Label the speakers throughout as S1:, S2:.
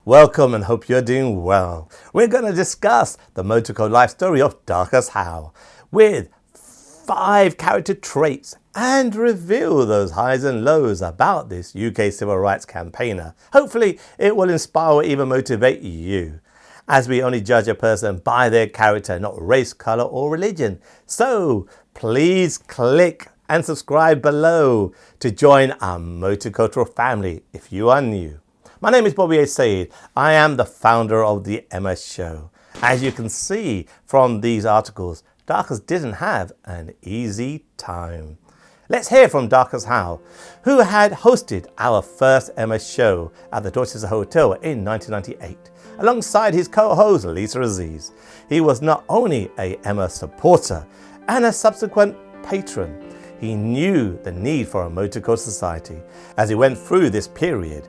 S1: Welcome and hope you're doing well. We're going to discuss the motorcar life story of Darcus Howe with 5 character traits and reveal those highs and lows about this UK civil rights campaigner. Hopefully it will inspire or even motivate you, as we only judge a person by their character, not race, colour or religion. So please click and subscribe below to join our multicultural family if you are new. My name is Bobby A. Said. I am the founder of the Emma Show. As you can see from these articles, Darcus didn't have an easy time. Let's hear from Darcus Howe, who had hosted our first Emma Show at the Dorchester Hotel in 1998, alongside his co-host Lisa Aziz. He was not only a Emma supporter and a subsequent patron, he knew the need for a multicultural society as he went through this period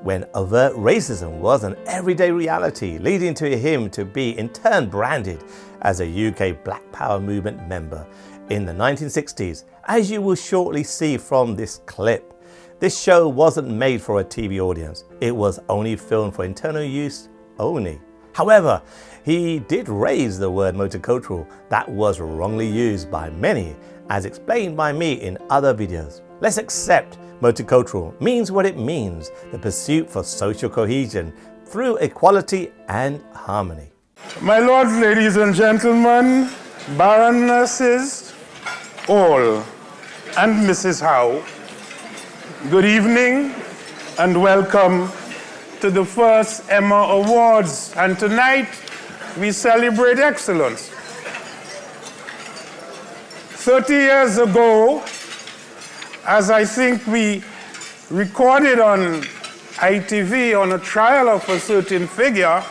S1: when overt racism was an everyday reality, leading to him to be in turn branded as a UK Black Power Movement member in the 1960s, as you will shortly see from this clip. This show wasn't made for a TV audience. It was only filmed for internal use only. However, he did raise the word multicultural that was wrongly used by many, as explained by me in other videos. Let's accept multicultural means what it means, the pursuit for social cohesion through equality and harmony.
S2: My lords, ladies and gentlemen, baronesses, all, and Mrs. Howe, good evening and welcome to the first Emma Awards. And tonight we celebrate excellence. 30 years ago, as I think we recorded on ITV on a trial of a certain figure,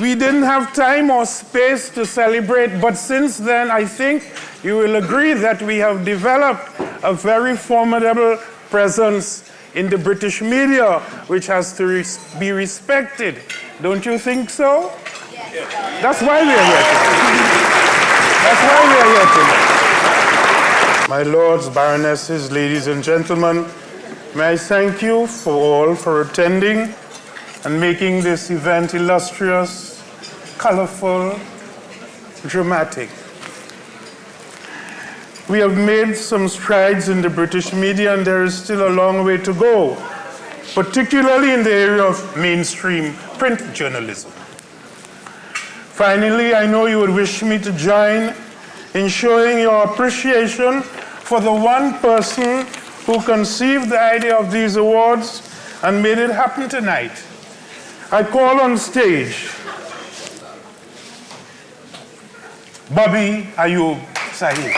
S2: we didn't have time or space to celebrate, but since then I think you will agree that we have developed a very formidable presence in the British media, which has to be respected. Don't you think so? Yes. That's why we are here tonight. That's why we are here tonight. My lords, baronesses, ladies and gentlemen, may I thank you for attending and making this event illustrious, colorful, dramatic. We have made some strides in the British media and there is still a long way to go, particularly in the area of mainstream print journalism. Finally, I know you would wish me to join in showing your appreciation for the one person who conceived the idea of these awards and made it happen tonight. I call on stage Bobby Ayub Sahib.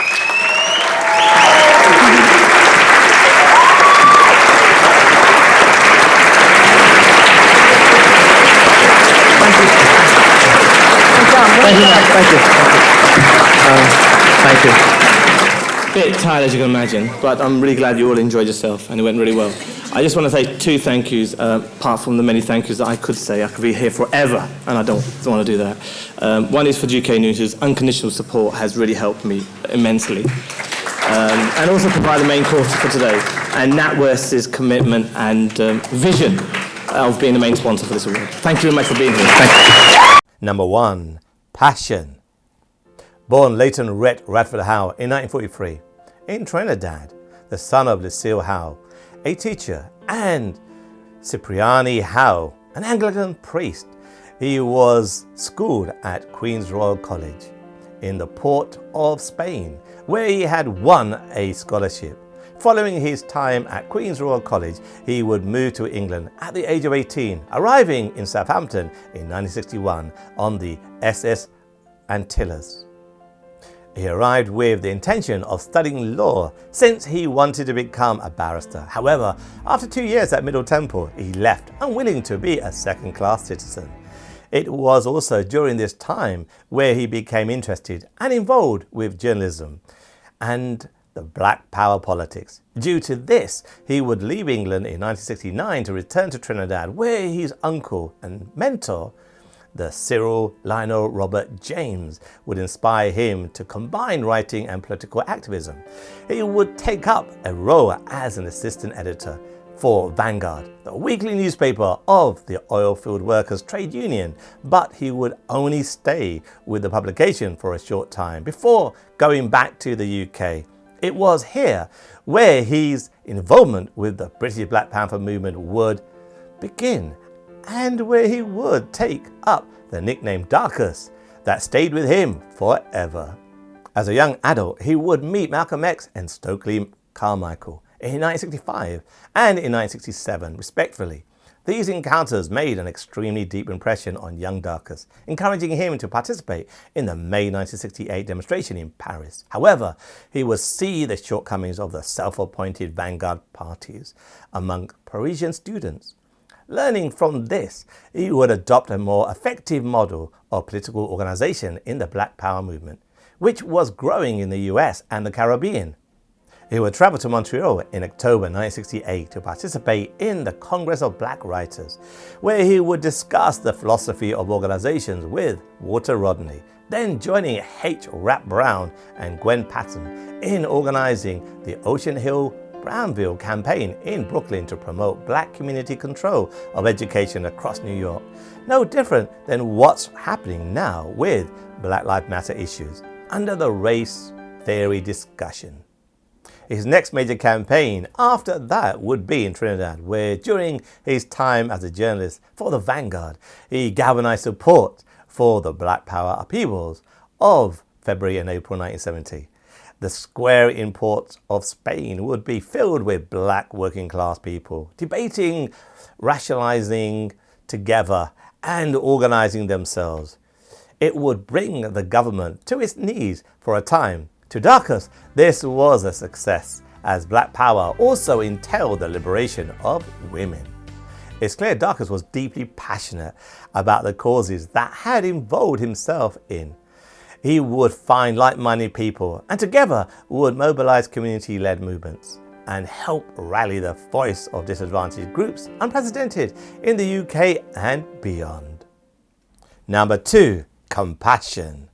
S3: Thank you. Bit tired, as you can imagine, but I'm really glad you all enjoyed yourself and it went really well. I just want to say 2 thank yous, apart from the many thank yous that I could say. I could be here forever, and I don't want to do that. One is for GK News, whose unconditional support has really helped me immensely. And also provide the main course for today, and NatWest's commitment and vision of being the main sponsor for this award. Thank you very much for being here. Thank you.
S1: Number 1, passion. Born Leighton Rhett Radford Howe in 1943 in Trinidad, the son of Lucille Howe, a teacher, and Cipriani Howe, an Anglican priest. He was schooled at Queen's Royal College in the port of Spain, where he had won a scholarship. Following his time at Queen's Royal College, he would move to England at the age of 18, arriving in Southampton in 1961 on the SS Antilles. He arrived with the intention of studying law since he wanted to become a barrister. However, after 2 years at Middle Temple, he left, unwilling to be a second-class citizen. It was also during this time where he became interested and involved with journalism and the Black Power politics. Due to this, he would leave England in 1969 to return to Trinidad, where his uncle and mentor, the Cyril Lionel Robert James would inspire him to combine writing and political activism. He would take up a role as an assistant editor for Vanguard, the weekly newspaper of the Oilfields Workers Trade Union, but he would only stay with the publication for a short time before going back to the UK. It was here where his involvement with the British Black Panther Movement would begin, and where he would take up the nickname Darcus that stayed with him forever. As a young adult, he would meet Malcolm X and Stokely Carmichael in 1965 and in 1967, respectively. These encounters made an extremely deep impression on young Darcus, encouraging him to participate in the May 1968 demonstration in Paris. However, he would see the shortcomings of the self-appointed Vanguard parties among Parisian students. Learning from this, he would adopt a more effective model of political organization in the Black Power movement, which was growing in the US and the Caribbean. He would travel to Montreal in October 1968 to participate in the Congress of Black Writers, where he would discuss the philosophy of organizations with Walter Rodney, then joining H. Rap Brown and Gwen Patton in organizing the Ocean Hill-Brownville campaign in Brooklyn to promote black community control of education across New York. No different than what's happening now with Black Lives Matter issues under the race theory discussion. His next major campaign after that would be in Trinidad, where during his time as a journalist for the Vanguard, he galvanized support for the Black Power upheavals of February and April 1970. The square in Port of Spain would be filled with black working class people, debating, rationalizing together and organizing themselves. It would bring the government to its knees for a time. To Darcus, this was a success, as Black Power also entailed the liberation of women. It's clear Darcus was deeply passionate about the causes that had involved himself in. He would find like-minded people and together would mobilize community-led movements and help rally the voice of disadvantaged groups unprecedented in the UK and beyond. Number 2, compassion.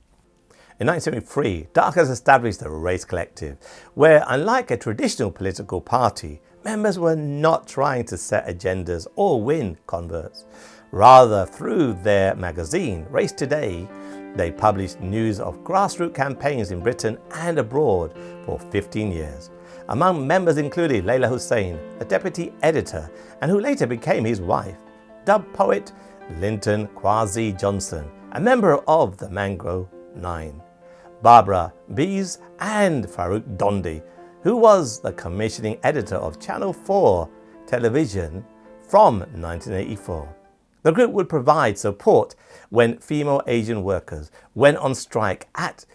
S1: In 1973, Darcus established the Race Collective, where, unlike a traditional political party, members were not trying to set agendas or win converts. Rather, through their magazine, Race Today, they published news of grassroots campaigns in Britain and abroad for 15 years. Among members included Layla Hussein, a deputy editor, and who later became his wife, dub poet Linton Kwasi Johnson, a member of the Mango 9, Barbara Bees and Farouk Dondi, who was the commissioning editor of Channel 4 television from 1984. The group would provide support when female Asian workers went on strike at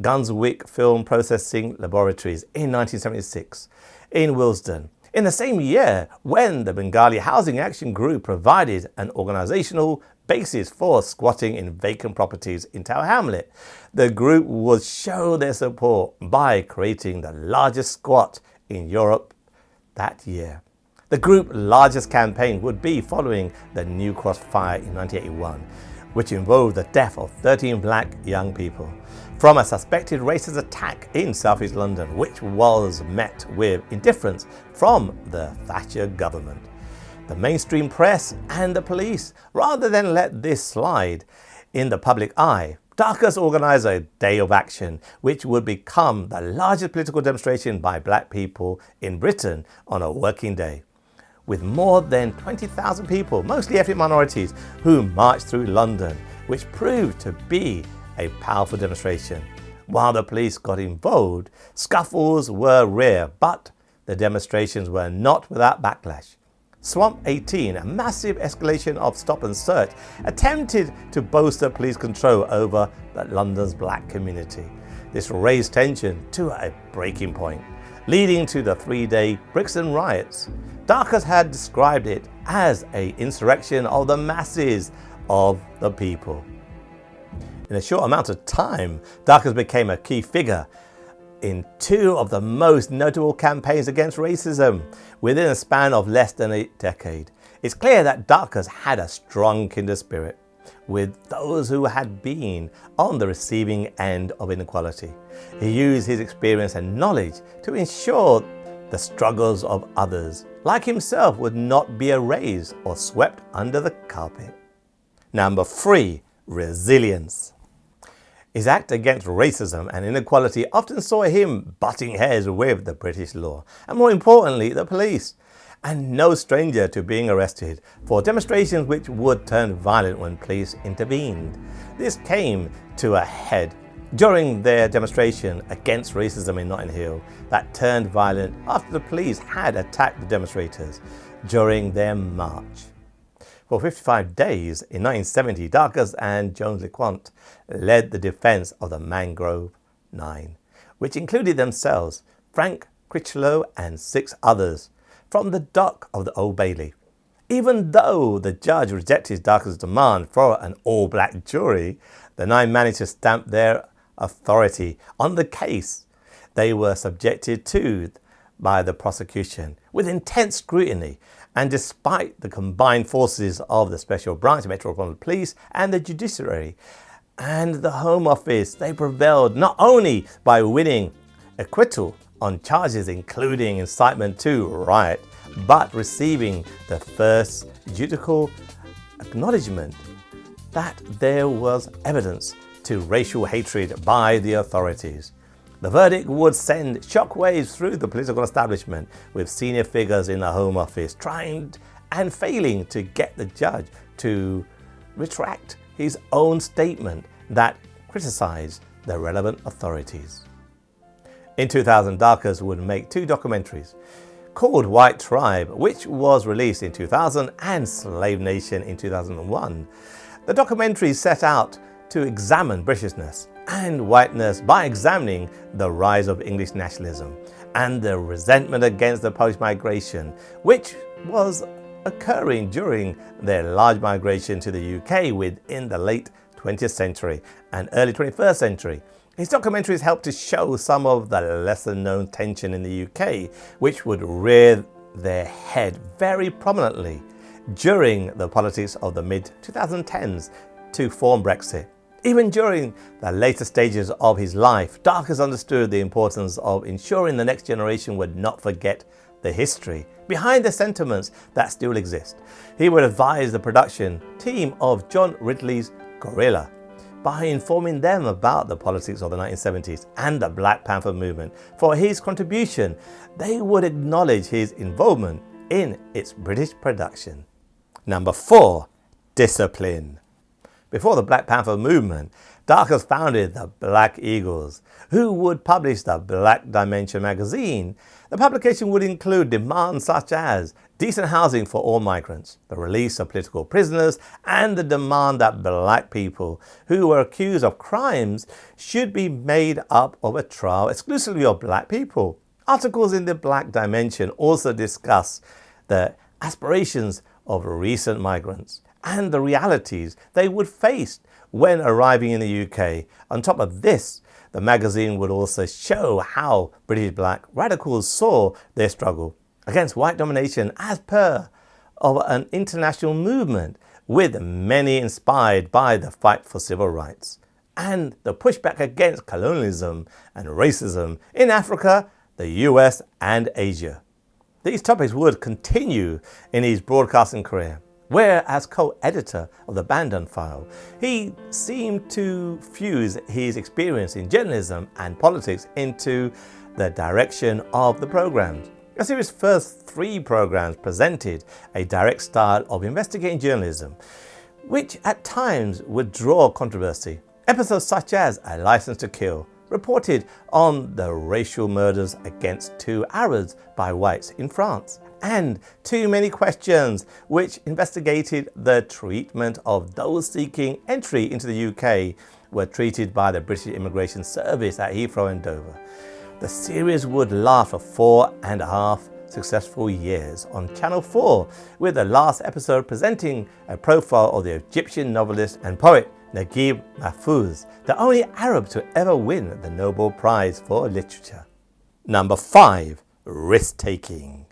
S1: Gunswick Film Processing Laboratories in 1976 in Willesden. In the same year, when the Bengali Housing Action Group provided an organizational basis for squatting in vacant properties in Tower Hamlet, the group would show their support by creating the largest squat in Europe that year. The group's largest campaign would be following the New Cross fire in 1981, which involved the death of 13 black young people from a suspected racist attack in southeast London, which was met with indifference from the Thatcher government, the mainstream press and the police. Rather than let this slide in the public eye, Darcus organised a day of action, which would become the largest political demonstration by black people in Britain on a working day, with more than 20,000 people, mostly ethnic minorities, who marched through London, which proved to be a powerful demonstration. While the police got involved, scuffles were rare, but the demonstrations were not without backlash. Swamp 18, a massive escalation of stop and search, attempted to bolster police control over London's black community. This raised tension to a breaking point, leading to the 3-day Brixton riots. Darcus had described it as an insurrection of the masses of the people. In a short amount of time, Darcus became a key figure in 2 of the most notable campaigns against racism within a span of less than a decade. It's clear that Darcus had a strong kindred spirit. with those who had been on the receiving end of inequality. He used his experience and knowledge to ensure the struggles of others, like himself, would not be erased or swept under the carpet. Number 3, resilience. His act against racism and inequality often saw him butting heads with the British law, and more importantly, the police, and no stranger to being arrested for demonstrations which would turn violent when police intervened. This came to a head during their demonstration against racism in Notting Hill that turned violent after the police had attacked the demonstrators during their march. For 55 days in 1970, Darcus and Jones LeQuant led the defence of the Mangrove 9, which included themselves, Frank Critchlow and 6 others, from the dock of the Old Bailey. Even though the judge rejected Darcus' demand for an all-black jury, the 9 managed to stamp their authority on the case they were subjected to by the prosecution with intense scrutiny, and despite the combined forces of the Special Branch Metropolitan Police and the Judiciary and the Home Office, they prevailed not only by winning acquittal on charges including incitement to riot, but receiving the first judicial acknowledgement that there was evidence to racial hatred by the authorities. The verdict would send shockwaves through the political establishment, with senior figures in the Home Office trying and failing to get the judge to retract his own statement that criticised the relevant authorities. In 2000, Darcus would make 2 documentaries called White Tribe, which was released in 2000, and Slave Nation in 2001. The documentary set out to examine Britishness and whiteness by examining the rise of English nationalism and the resentment against the Polish migration, which was occurring during their large migration to the UK within the late 20th century and early 21st century. His documentaries helped to show some of the lesser known tension in the UK, which would rear their head very prominently during the politics of the mid-2010s to form Brexit. Even during the later stages of his life, Darcus understood the importance of ensuring the next generation would not forget the history behind the sentiments that still exist. He would advise the production team of John Ridley's Gorilla by informing them about the politics of the 1970s and the Black Panther Movement. For his contribution, they would acknowledge his involvement in its British production. Number 4, discipline. Before the Black Panther Movement, Darcus founded the Black Eagles, who would publish the Black Dimension magazine. The publication would include demands such as decent housing for all migrants, the release of political prisoners, and the demand that black people who were accused of crimes should be made up of a trial exclusively of black people. Articles in the Black Dimension also discuss the aspirations of recent migrants and the realities they would face when arriving in the UK. On top of this, the magazine would also show how British black radicals saw their struggle against white domination as per of an international movement, with many inspired by the fight for civil rights and the pushback against colonialism and racism in Africa, the US and Asia. These topics would continue in his broadcasting career, where as co-editor of the Bandon File, he seemed to fuse his experience in journalism and politics into the direction of the programs. The series' first 3 programs presented a direct style of investigating journalism, which at times would draw controversy. Episodes such as A License to Kill reported on the racial murders against 2 Arabs by whites in France, and Too Many Questions, which investigated the treatment of those seeking entry into the UK were treated by the British Immigration Service at Heathrow and Dover. The series would last for 4.5 successful years on Channel 4, with the last episode presenting a profile of the Egyptian novelist and poet Naguib Mahfouz, the only Arab to ever win the Nobel Prize for Literature. Number 5, risk-taking.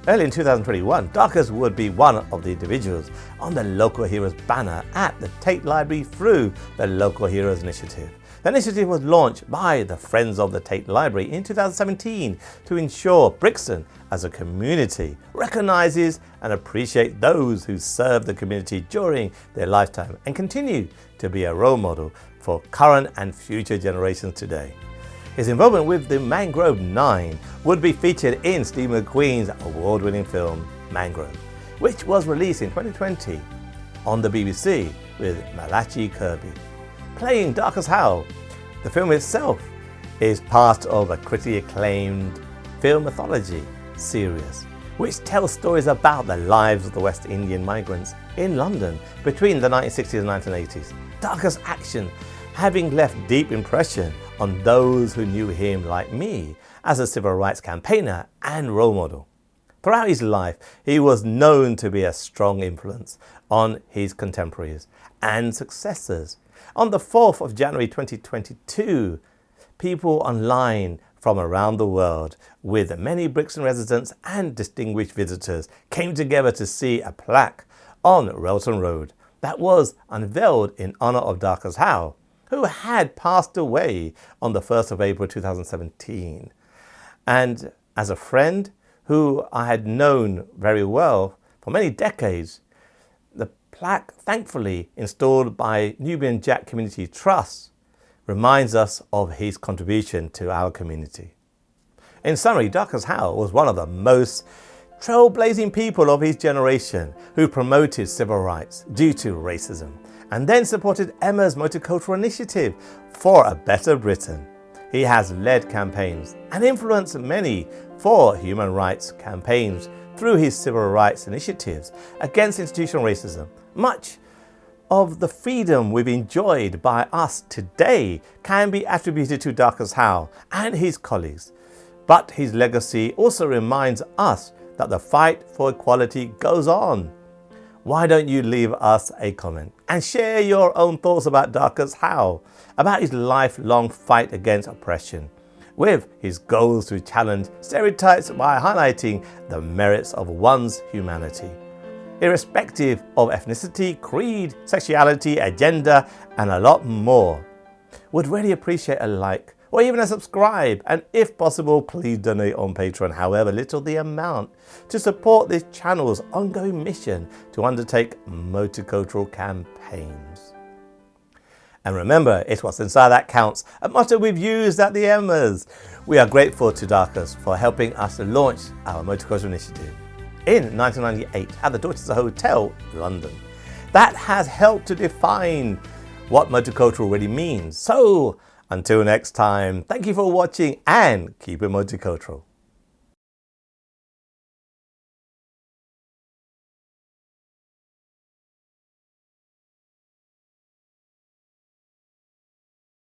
S1: Early in 2021, Darcus would be one of the individuals on the Local Heroes banner at the Tate Library through the Local Heroes Initiative. The initiative was launched by the Friends of the Tate Library in 2017 to ensure Brixton as a community recognises and appreciates those who serve the community during their lifetime and continue to be a role model for current and future generations today. His involvement with the Mangrove 9 would be featured in Steve McQueen's award-winning film Mangrove, which was released in 2020 on the BBC with Malachi Kirby playing Darcus Howe. The film itself is part of a critically acclaimed film anthology series, which tells stories about the lives of the West Indian migrants in London between the 1960s and 1980s. Darcus' action having left deep impression on those who knew him like me as a civil rights campaigner and role model. Throughout his life, he was known to be a strong influence on his contemporaries and successors. On the 4th of January 2022, people online from around the world, with many Brixton residents and distinguished visitors, came together to see a plaque on Relton Road that was unveiled in honour of Darcus Howe, who had passed away on the 1st of April 2017. And as a friend who I had known very well for many decades, the plaque, thankfully installed by Nubian Jack Community Trust, reminds us of his contribution to our community. In summary, Darcus Howe was one of the most trailblazing people of his generation who promoted civil rights due to racism, and then supported Emma's Multicultural Initiative for a better Britain. He has led campaigns and influenced many for human rights campaigns through his civil rights initiatives against institutional racism. Much of the freedom we've enjoyed by us today can be attributed to Darcus Howe and his colleagues, but his legacy also reminds us that the fight for equality goes on. Why don't you leave us a comment and share your own thoughts about Darcus Howe, about his lifelong fight against oppression, with his goals to challenge stereotypes by highlighting the merits of one's humanity, irrespective of ethnicity, creed, sexuality, agenda, and a lot more. Would really appreciate a like or even a subscribe, and if possible, please donate on Patreon, however little the amount, to support this channel's ongoing mission to undertake multicultural campaigns. And remember, it's what's inside that counts, a motto we've used at the Emmas. We are grateful to Darcus for helping us to launch our multicultural initiative in 1998 at the Dorchester Hotel, London. That has helped to define what multicultural really means. So, until next time, thank you for watching and keep it multicultural.